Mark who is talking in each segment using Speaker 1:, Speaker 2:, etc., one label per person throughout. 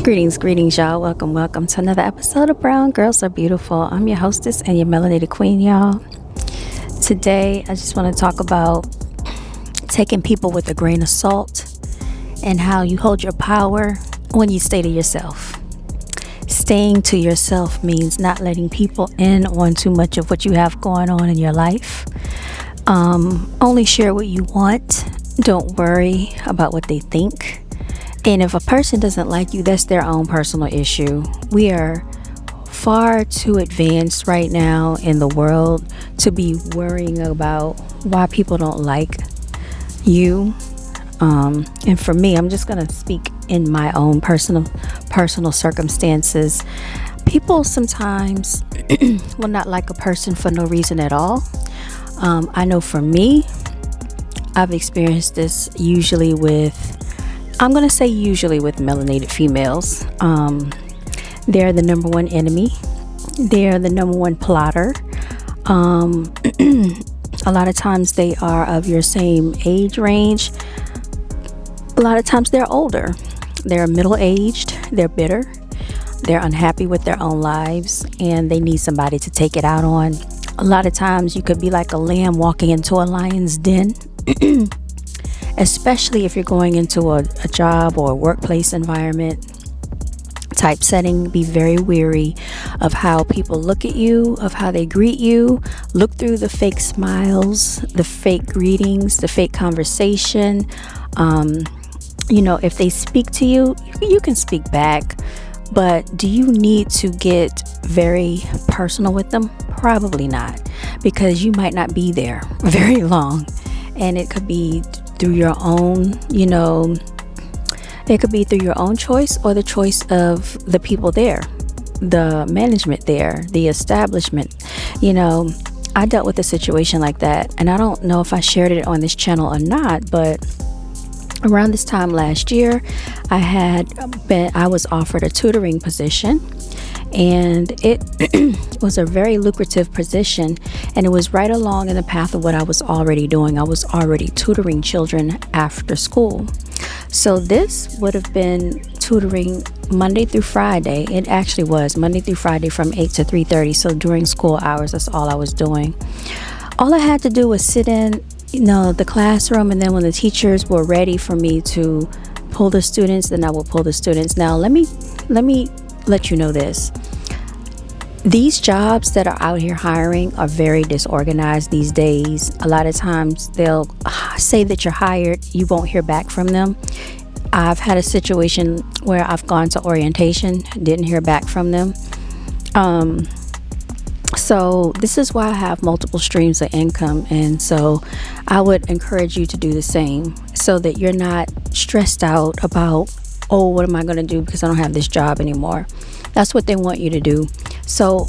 Speaker 1: Greetings, y'all. Welcome to another episode of Brown Girls Are Beautiful. I'm your hostess and your melanated queen, y'all. Today, I just want to talk about taking people with a grain of salt and how you hold your power when you stay to yourself. Staying to yourself means not letting people in on too much of what you have going on in your life. Only share what you want. Don't worry about what they think. And if a person doesn't like you, that's their own personal issue. We are far too advanced right now in the world to be worrying about why people don't like you. And for me, I'm just going to speak in my own personal circumstances. People sometimes will not like a person for no reason at all. I know for me, I've experienced this usually with melanated females. They're the number one enemy. They're the number one plotter. A lot of times they are of your same age range. A lot of times they're older. They're middle-aged. They're bitter. They're unhappy with their own lives, and they need somebody to take it out on. A lot of times you could be like a lamb walking into a lion's den. Especially if you're going into a job or a workplace environment type setting. Be very wary of how people look at you, of how they greet you. Look through the fake smiles, the fake greetings, the fake conversation. If they speak to you, you can speak back. But do you need to get very personal with them? Probably not, because you might not be there very long. And it could be through your own, it could be through your own choice or the choice of the people there, the management there, the establishment. I dealt with a situation like that, and I don't know if I shared it on this channel or not, but around this time last year, I was offered a tutoring position, and it was a very lucrative position, and it was right along in the path of what I was already doing. I was already tutoring children after school. So this would have been tutoring Monday through Friday. It actually was Monday through Friday from 8 to 3:30. So during school hours, that's all I was doing. All I had to do was sit in, the classroom, and then when the teachers were ready for me to pull the students, then I would pull the students. Now, let me let you know this. These jobs that are out here hiring are very disorganized these days. A lot of times they'll say that you're hired, you won't hear back from them. I've had a situation where I've gone to orientation, didn't hear back from them. So this is why I have multiple streams of income, and so I would encourage you to do the same so that you're not stressed out about, oh, what am I going to do because I don't have this job anymore. That's what they want you to do. So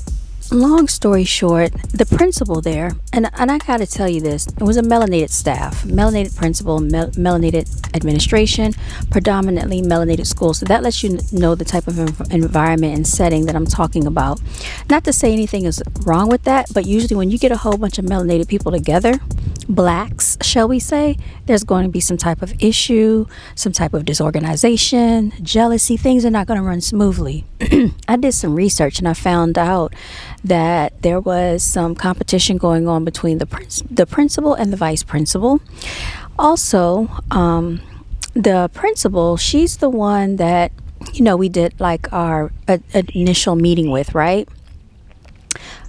Speaker 1: long story short, the principal there, and I got to tell you this, it was a melanated staff, melanated principal, melanated administration, predominantly melanated school. So that lets you know the type of environment and setting that I'm talking about. Not to say anything is wrong with that, but usually when you get a whole bunch of melanated people together, blacks, shall we say, there's going to be some type of issue, some type of disorganization, jealousy. Things are not going to run smoothly. I did some research and I found out that there was some competition going on between the principal and the vice principal. Also, the principal, she's the one that, we did like our initial meeting with, right?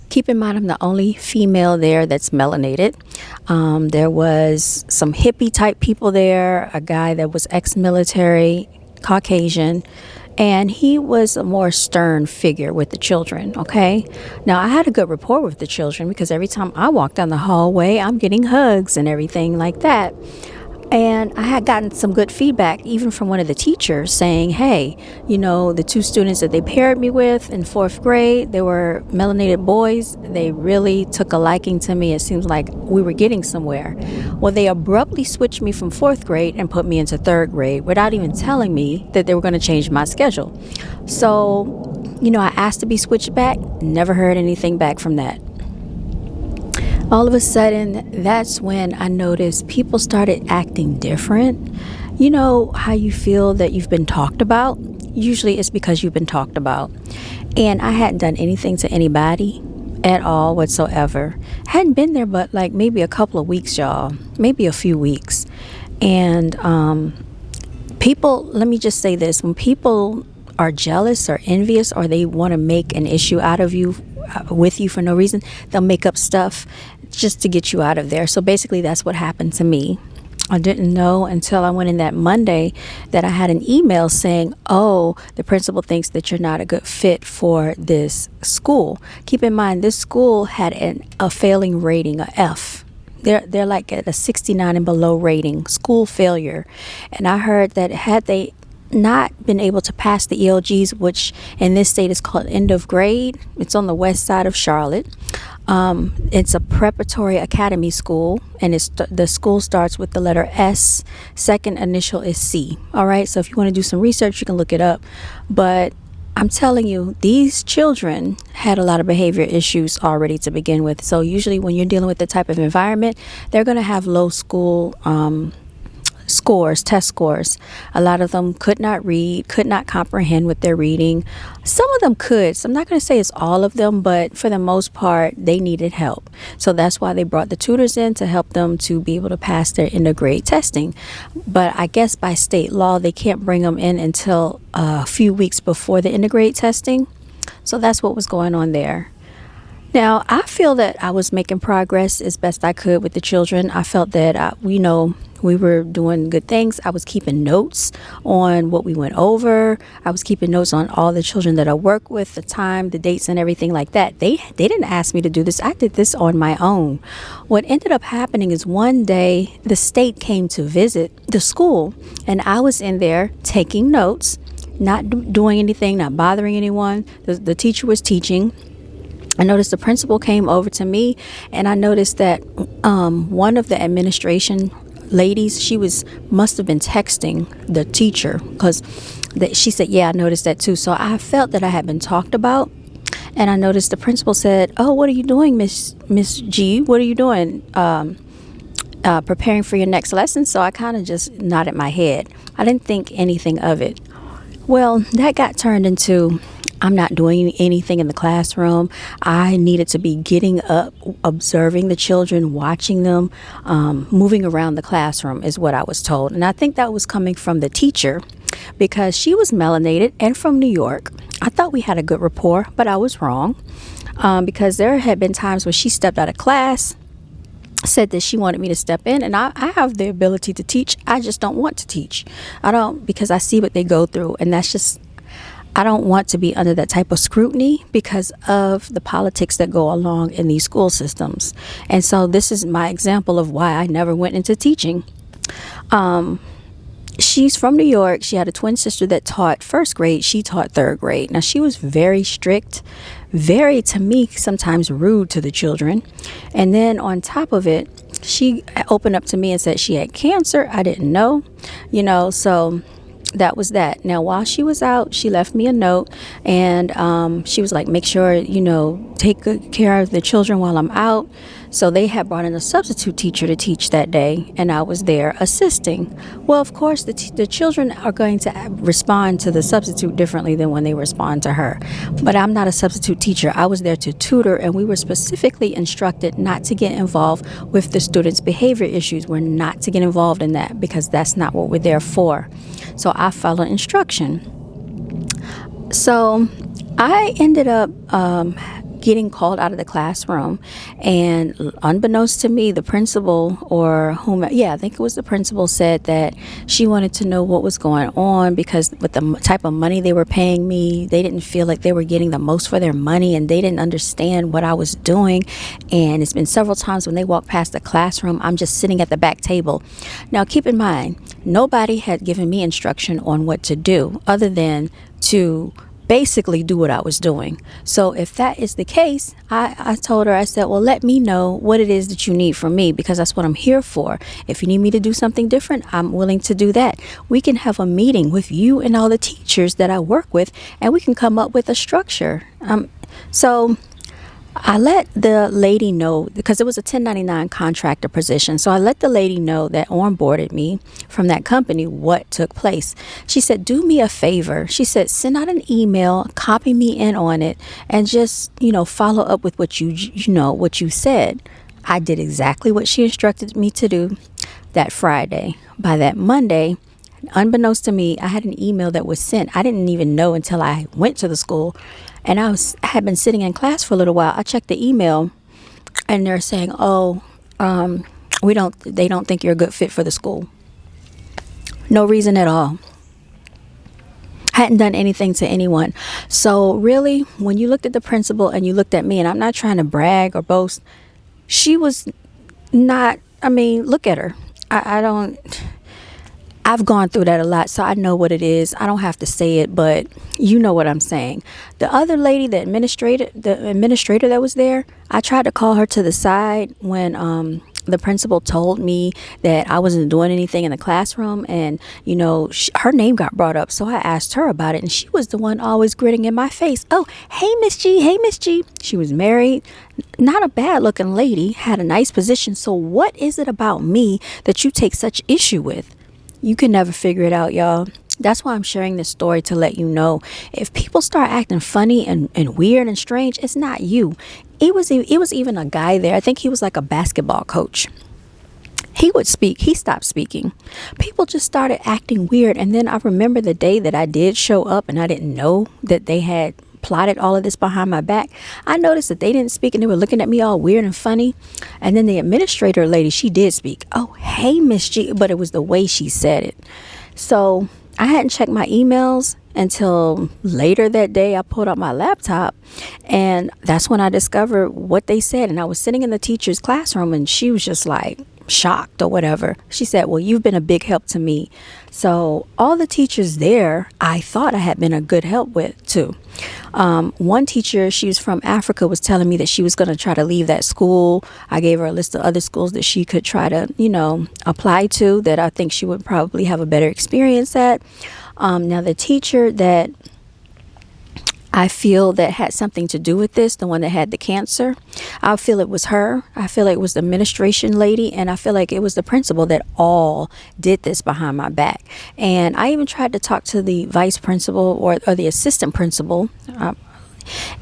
Speaker 1: Keep in mind, I'm the only female there that's melanated. There was some hippie type people there, a guy that was ex-military, Caucasian, and he was a more stern figure with the children, okay? Now, I had a good rapport with the children because every time I walk down the hallway, I'm getting hugs and everything like that. And I had gotten some good feedback even from one of the teachers saying, hey, the two students that they paired me with in fourth grade, they were melanated boys. They really took a liking to me. It seems like we were getting somewhere. Well, they abruptly switched me from fourth grade and put me into third grade without even telling me that they were going to change my schedule. So, I asked to be switched back, never heard anything back from that. All of a sudden, that's when I noticed people started acting different. You know how you feel that you've been talked about? usually it's because you've been talked about. And I hadn't done anything to anybody at all whatsoever. Hadn't been there but like maybe a couple of weeks, y'all, maybe a few weeks. And people, let me just say this, when people are jealous or envious, or they want to make an issue out of you, with you for no reason, they'll make up stuff just to get you out of there. So basically that's what happened to me. I didn't know until I went in that Monday that I had an email saying, oh, the principal thinks that you're not a good fit for this school. Keep in mind, this school had a failing rating, a F. They're like at a 69 and below rating, school failure. And I heard that had they not been able to pass the ELGs, which in this state is called end of grade, it's on the west side of Charlotte. It's a preparatory academy school, and the school starts with the letter S. Second initial is C. All right, so if you want to do some research, you can look it up. But I'm telling you, these children had a lot of behavior issues already to begin with. So usually when you're dealing with the type of environment, they're going to have low school scores, test scores. A lot of them could not read, could not comprehend what they're reading. Some of them could. So I'm not going to say it's all of them, but for the most part, they needed help. So that's why they brought the tutors in to help them to be able to pass their end of grade testing. But I guess by state law, they can't bring them in until a few weeks before the end of grade testing. So that's what was going on there. Now, I feel that I was making progress as best I could with the children. I felt that, we were doing good things. I was keeping notes on what we went over. I was keeping notes on all the children that I work with, the time, the dates, and everything like that. They didn't ask me to do this. I did this on my own. What ended up happening is one day the state came to visit the school, and I was in there taking notes, not doing anything, not bothering anyone. The teacher was teaching. I noticed the principal came over to me, and I noticed that one of the administration ladies, she must have been texting the teacher, because she said, yeah, I noticed that too. So I felt that I had been talked about, and I noticed the principal said, oh, what are you doing, Miss G? What are you doing? Preparing for your next lesson? So I kind of just nodded my head. I didn't think anything of it. Well, that got turned into, I'm not doing anything in the classroom. I needed to be getting up, observing the children, watching them, moving around the classroom is what I was told. And I think that was coming from the teacher, because she was melanated and from New York. I thought we had a good rapport, but I was wrong, because there had been times when she stepped out of class, said that she wanted me to step in, and I have the ability to teach. I just don't want to teach. I don't, because I see what they go through, and that's just, I don't want to be under that type of scrutiny because of the politics that go along in these school systems. And so this is my example of why I never went into teaching. She's from New York. She had a twin sister that taught first grade. She taught third grade. Now, she was very strict, very, to me, sometimes rude to the children. And then on top of it, she opened up to me and said she had cancer. I didn't know, so that was that. Now, while she was out, she left me a note, and she was like, make sure, take good care of the children while I'm out. So they had brought in a substitute teacher to teach that day, and I was there assisting. Well, of course, the children are going to respond to the substitute differently than when they respond to her. But I'm not a substitute teacher. I was there to tutor, and we were specifically instructed not to get involved with the students' behavior issues. We're not to get involved in that, because that's not what we're there for. So I followed instruction. So I ended up getting called out of the classroom, and unbeknownst to me, the principal, or I think it was the principal, said that she wanted to know what was going on, because with the type of money they were paying me, they didn't feel like they were getting the most for their money, and they didn't understand what I was doing. And it's been several times when they walk past the classroom, I'm just sitting at the back table. Now, keep in mind, nobody had given me instruction on what to do other than to basically do what I was doing. So if that is the case, I told her, I said, well, let me know what it is that you need from me, because that's what I'm here for. If you need me to do something different, I'm willing to do that. We can have a meeting with you and all the teachers that I work with, and we can come up with a structure. So I let the lady know because it was a 1099 contractor position. So I let the lady know that onboarded me from that company what took place. She said, "Do me a favor." She said, "Send out an email, copy me in on it, and just, follow up with what what you said." I did exactly what she instructed me to do that Friday. By that Monday, unbeknownst to me, I had an email that was sent. I didn't even know until I went to the school, and I had been sitting in class for a little while. I checked the email, and they're saying, "Oh, they don't think you're a good fit for the school." No reason at all. Hadn't done anything to anyone. So really, when you looked at the principal and you looked at me, and I'm not trying to brag or boast, she was not. I mean, look at her. I don't. I've gone through that a lot, so I know what it is. I don't have to say it, but you know what I'm saying. The other lady, the administrator that was there, I tried to call her to the side when the principal told me that I wasn't doing anything in the classroom, and her name got brought up. So I asked her about it, and she was the one always gritting in my face. "Oh, hey, Miss G. Hey, Miss G." She was married, not a bad looking lady, had a nice position. So what is it about me that you take such issue with? You can never figure it out, y'all. That's why I'm sharing this story, to let you know, if people start acting funny and weird and strange, it's not you. It was even a guy there. I think he was like a basketball coach. He would speak. He stopped speaking. People just started acting weird. And then I remember the day that I did show up and I didn't know that they had plotted all of this behind my back. I noticed that they didn't speak and they were looking at me all weird and funny. And then the administrator lady, she did speak. "Oh, hey, Miss G," but it was the way she said it. So I hadn't checked my emails until later that day. I pulled out my laptop, and that's when I discovered what they said. And I was sitting in the teacher's classroom, and she was just like shocked or whatever. She said, "Well, you've been a big help to me." So all the teachers there, I thought I had been a good help with too. One teacher, she was from Africa, was telling me that she was going to try to leave that school. I gave her a list of other schools that she could try to, apply to, that I think she would probably have a better experience at. Now, the teacher that I feel that had something to do with this, the one that had the cancer, I feel it was her. I feel like it was the administration lady, and I feel like it was the principal that all did this behind my back. And I even tried to talk to the vice principal or the assistant principal.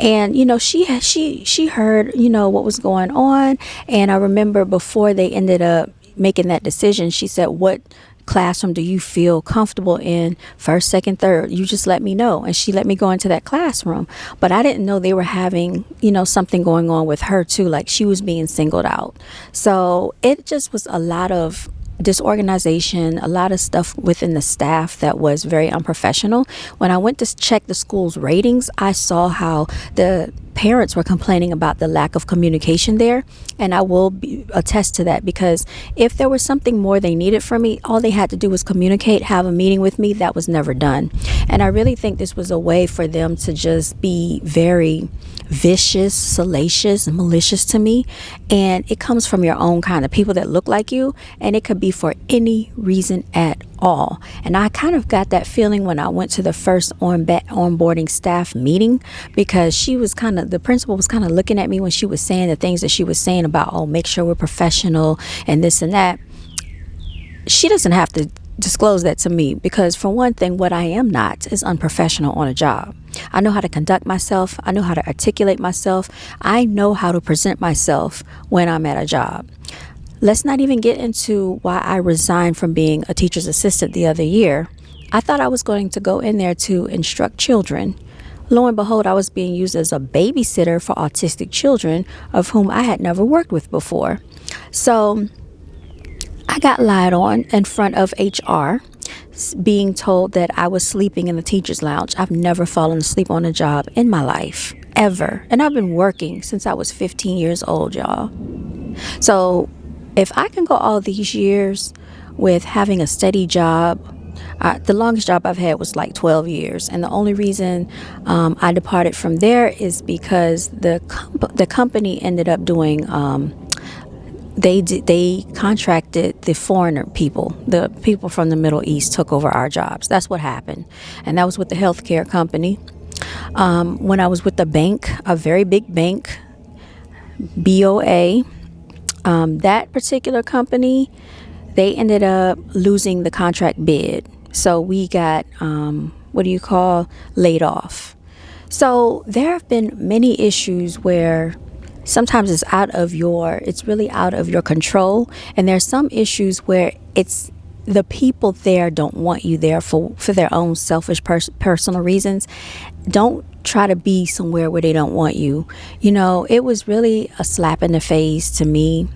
Speaker 1: And she heard what was going on. And I remember before they ended up making that decision, she said, "What classroom do you feel comfortable in, first, second, third? You just let me know." And she let me go into that classroom. But I didn't know they were having something going on with her too, like she was being singled out. So it just was a lot of disorganization, a lot of stuff within the staff that was very unprofessional. When I went to check the school's ratings, I saw how the parents were complaining about the lack of communication there. And I will attest to that, because if there was something more they needed from me, all they had to do was communicate, have a meeting with me. That was never done. And I really think this was a way for them to just be very vicious, salacious, and malicious to me. And it comes from your own kind of people that look like you, and it could be for any reason at all. And I kind of got that feeling when I went to the first onboarding staff meeting, because the principal was kind of looking at me when she was saying the things that she was saying about, "Oh, make sure we're professional," and this and that. She doesn't have to disclose that to me, because for one thing, what I am not is unprofessional on a job. I know how to conduct myself. I know how to articulate myself. I know how to present myself when I'm at a job. Let's not even get into why I resigned from being a teacher's assistant the other year. I thought I was going to go in there to instruct children. Lo and behold, I was being used as a babysitter for autistic children, of whom I had never worked with before. So I got lied on in front of HR, being told that I was sleeping in the teacher's lounge. I've never fallen asleep on a job in my life, ever. And I've been working since I was 15 years old, y'all. So if I can go all these years with having a steady job, the longest job I've had was like 12 years. And the only reason I departed from there is because the company ended up doing, they contracted the foreigner people. The people from the Middle East took over our jobs. That's what happened. And that was with the healthcare company. When I was with the bank, a very big bank, BOA. That particular company, they ended up losing the contract bid. So we got, laid off. So there have been many issues where sometimes it's really out of your control. And there's some issues where it's the people there don't want you there for their own selfish personal reasons. Don't try to be somewhere where they don't want you. It was really a slap in the face to me